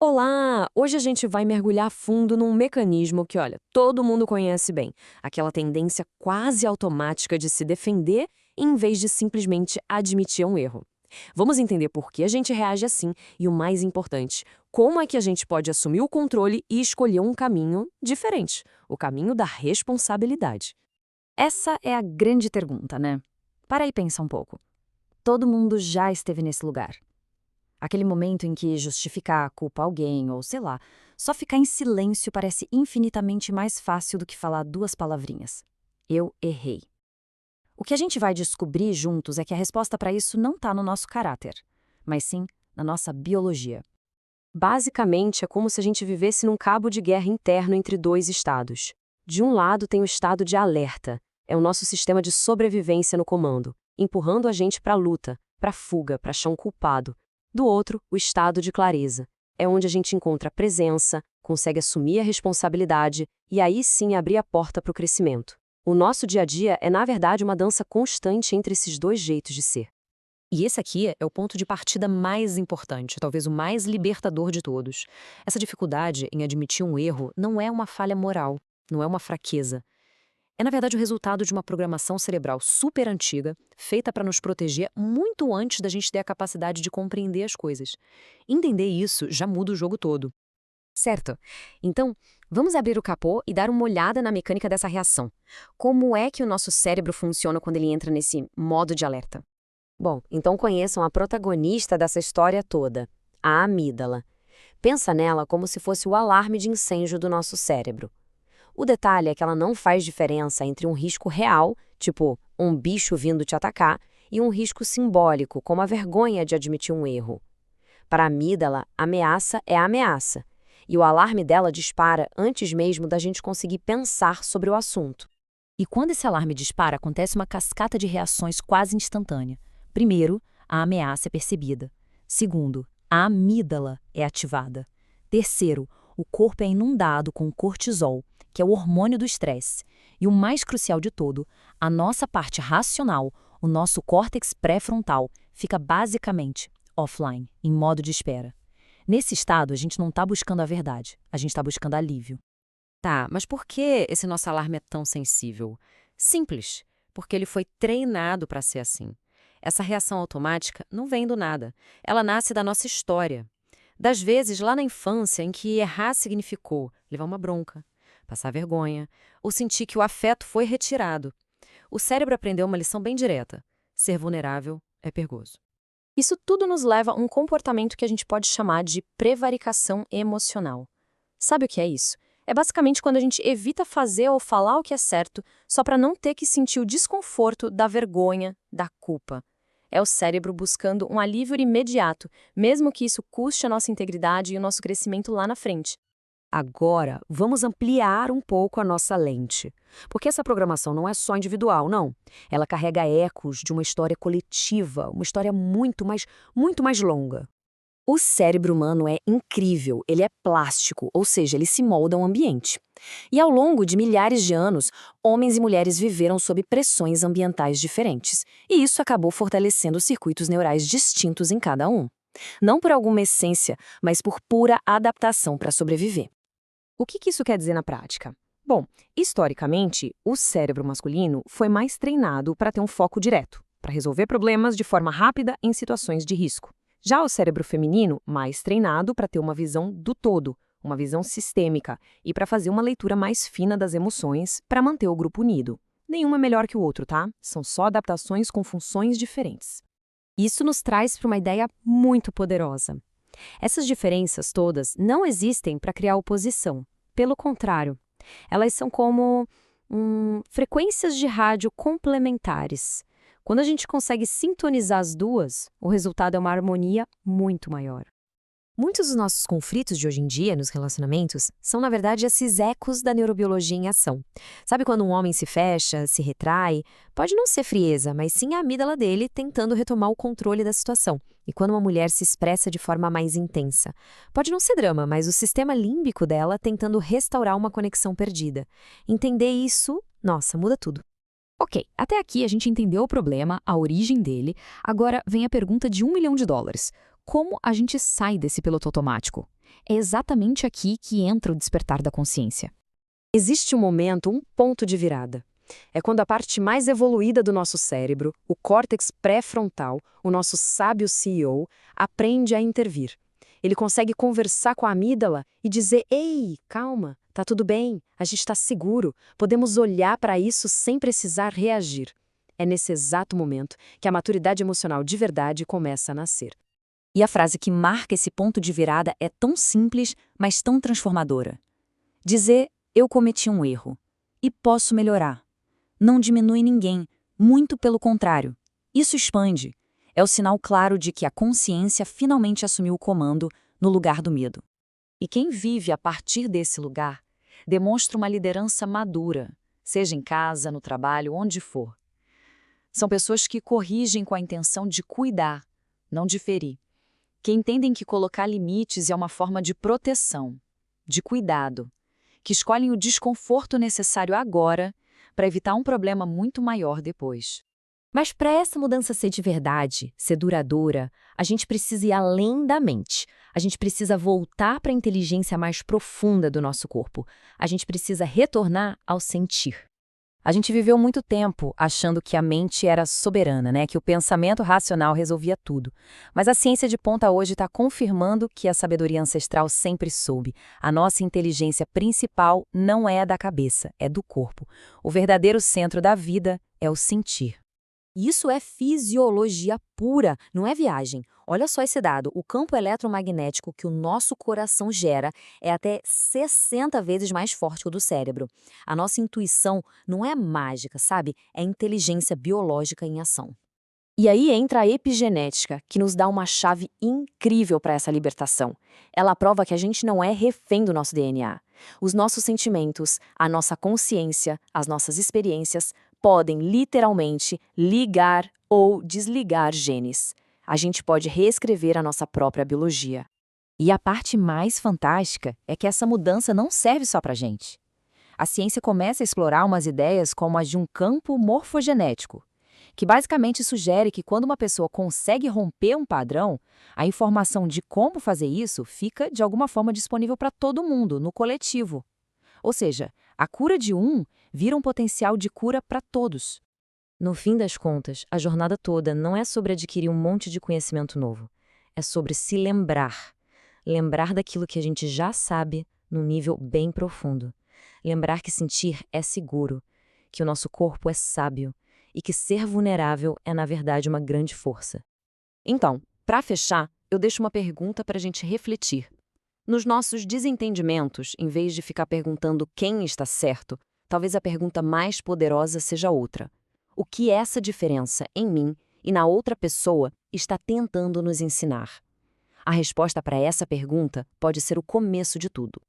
Olá! Hoje a gente vai mergulhar fundo num mecanismo que, olha, todo mundo conhece bem. Aquela tendência quase automática de se defender em vez de simplesmente admitir um erro. Vamos entender por que a gente reage assim e, o mais importante, como é que a gente pode assumir o controle e escolher um caminho diferente, o caminho da responsabilidade. Essa é a grande pergunta, né? Para aí pensar um pouco. Todo mundo já esteve nesse lugar. Aquele momento em que justificar a culpa a alguém, ou sei lá, só ficar em silêncio parece infinitamente mais fácil do que falar duas palavrinhas. Eu errei. O que a gente vai descobrir juntos é que a resposta para isso não está no nosso caráter, mas sim na nossa biologia. Basicamente, é como se a gente vivesse num cabo de guerra interno entre dois estados. De um lado tem o estado de alerta, é o nosso sistema de sobrevivência no comando, empurrando a gente para a luta, para a fuga, para achar um culpado. Do outro, o estado de clareza, é onde a gente encontra a presença, consegue assumir a responsabilidade e aí sim abrir a porta para o crescimento. O nosso dia a dia é, na verdade, uma dança constante entre esses dois jeitos de ser. E esse aqui é o ponto de partida mais importante, talvez o mais libertador de todos. Essa dificuldade em admitir um erro não é uma falha moral, não é uma fraqueza. É, na verdade, o resultado de uma programação cerebral super antiga, feita para nos proteger muito antes da gente ter a capacidade de compreender as coisas. Entender isso já muda o jogo todo. Certo. Então, vamos abrir o capô e dar uma olhada na mecânica dessa reação. Como é que o nosso cérebro funciona quando ele entra nesse modo de alerta? Bom, então conheçam a protagonista dessa história toda, a amígdala. Pensa nela como se fosse o alarme de incêndio do nosso cérebro. O detalhe é que ela não faz diferença entre um risco real, tipo um bicho vindo te atacar, e um risco simbólico, como a vergonha de admitir um erro. Para a amígdala, ameaça é ameaça, e o alarme dela dispara antes mesmo da gente conseguir pensar sobre o assunto. E quando esse alarme dispara, acontece uma cascata de reações quase instantânea. Primeiro, a ameaça é percebida. Segundo, a amígdala é ativada. Terceiro, o corpo é inundado com cortisol, que é o hormônio do estresse. E o mais crucial de todo, a nossa parte racional, o nosso córtex pré-frontal, fica basicamente offline, em modo de espera. Nesse estado, a gente não está buscando a verdade, a gente está buscando alívio. Tá, mas por que esse nosso alarme é tão sensível? Simples, porque ele foi treinado para ser assim. Essa reação automática não vem do nada. Ela nasce da nossa história. Das vezes, lá na infância, em que errar significou levar uma bronca, passar vergonha, ou sentir que o afeto foi retirado. O cérebro aprendeu uma lição bem direta: ser vulnerável é perigoso. Isso tudo nos leva a um comportamento que a gente pode chamar de prevaricação emocional. Sabe o que é isso? É basicamente quando a gente evita fazer ou falar o que é certo só para não ter que sentir o desconforto da vergonha, da culpa. É o cérebro buscando um alívio imediato, mesmo que isso custe a nossa integridade e o nosso crescimento lá na frente. Agora, vamos ampliar um pouco a nossa lente. Porque essa programação não é só individual, não. Ela carrega ecos de uma história coletiva, uma história muito mais longa. O cérebro humano é incrível, ele é plástico, ou seja, ele se molda ao ambiente. E ao longo de milhares de anos, homens e mulheres viveram sob pressões ambientais diferentes, e isso acabou fortalecendo circuitos neurais distintos em cada um. Não por alguma essência, mas por pura adaptação para sobreviver. O que isso quer dizer na prática? Bom, historicamente, o cérebro masculino foi mais treinado para ter um foco direto, para resolver problemas de forma rápida em situações de risco. Já o cérebro feminino, mais treinado para ter uma visão do todo, uma visão sistêmica, e para fazer uma leitura mais fina das emoções para manter o grupo unido. Nenhum é melhor que o outro, tá? São só adaptações com funções diferentes. Isso nos traz para uma ideia muito poderosa. Essas diferenças todas não existem para criar oposição. Pelo contrário, elas são como frequências de rádio complementares. Quando a gente consegue sintonizar as duas, o resultado é uma harmonia muito maior. Muitos dos nossos conflitos de hoje em dia nos relacionamentos são, na verdade, esses ecos da neurobiologia em ação. Sabe quando um homem se fecha, se retrai? Pode não ser frieza, mas sim a amígdala dele tentando retomar o controle da situação. E quando uma mulher se expressa de forma mais intensa? Pode não ser drama, mas o sistema límbico dela tentando restaurar uma conexão perdida. Entender isso, nossa, muda tudo. Ok, até aqui a gente entendeu o problema, a origem dele. Agora vem a pergunta de US$ 1 milhão. Como a gente sai desse piloto automático? É exatamente aqui que entra o despertar da consciência. Existe um momento, um ponto de virada. É quando a parte mais evoluída do nosso cérebro, o córtex pré-frontal, o nosso sábio CEO, aprende a intervir. Ele consegue conversar com a amígdala e dizer: "Ei, calma, tá tudo bem, a gente está seguro, podemos olhar para isso sem precisar reagir." É nesse exato momento que a maturidade emocional de verdade começa a nascer. E a frase que marca esse ponto de virada é tão simples, mas tão transformadora. Dizer, eu cometi um erro. E posso melhorar. Não diminui ninguém, muito pelo contrário. Isso expande. É o sinal claro de que a consciência finalmente assumiu o comando no lugar do medo. E quem vive a partir desse lugar demonstra uma liderança madura, seja em casa, no trabalho, onde for. São pessoas que corrigem com a intenção de cuidar, não de ferir. Que entendem que colocar limites é uma forma de proteção, de cuidado, que escolhem o desconforto necessário agora para evitar um problema muito maior depois. Mas para essa mudança ser de verdade, ser duradoura, a gente precisa ir além da mente. A gente precisa voltar para a inteligência mais profunda do nosso corpo. A gente precisa retornar ao sentir. A gente viveu muito tempo achando que a mente era soberana, né? Que o pensamento racional resolvia tudo. Mas a ciência de ponta hoje está confirmando que a sabedoria ancestral sempre soube. A nossa inteligência principal não é a da cabeça, é do corpo. O verdadeiro centro da vida é o sentir. Isso é fisiologia pura, não é viagem. Olha só esse dado, o campo eletromagnético que o nosso coração gera é até 60 vezes mais forte que o do cérebro. A nossa intuição não é mágica, sabe? É inteligência biológica em ação. E aí entra a epigenética, que nos dá uma chave incrível para essa libertação. Ela prova que a gente não é refém do nosso DNA. Os nossos sentimentos, a nossa consciência, as nossas experiências podem literalmente ligar ou desligar genes. A gente pode reescrever a nossa própria biologia. E a parte mais fantástica é que essa mudança não serve só para a gente. A ciência começa a explorar umas ideias como as de um campo morfogenético, que basicamente sugere que quando uma pessoa consegue romper um padrão, a informação de como fazer isso fica, de alguma forma, disponível para todo mundo, no coletivo. Ou seja, a cura de um vira um potencial de cura para todos. No fim das contas, a jornada toda não é sobre adquirir um monte de conhecimento novo. É sobre se lembrar. Lembrar daquilo que a gente já sabe num nível bem profundo. Lembrar que sentir é seguro, que o nosso corpo é sábio e que ser vulnerável é, na verdade, uma grande força. Então, para fechar, eu deixo uma pergunta para a gente refletir. Nos nossos desentendimentos, em vez de ficar perguntando quem está certo, talvez a pergunta mais poderosa seja outra. O que essa diferença em mim e na outra pessoa está tentando nos ensinar? A resposta para essa pergunta pode ser o começo de tudo.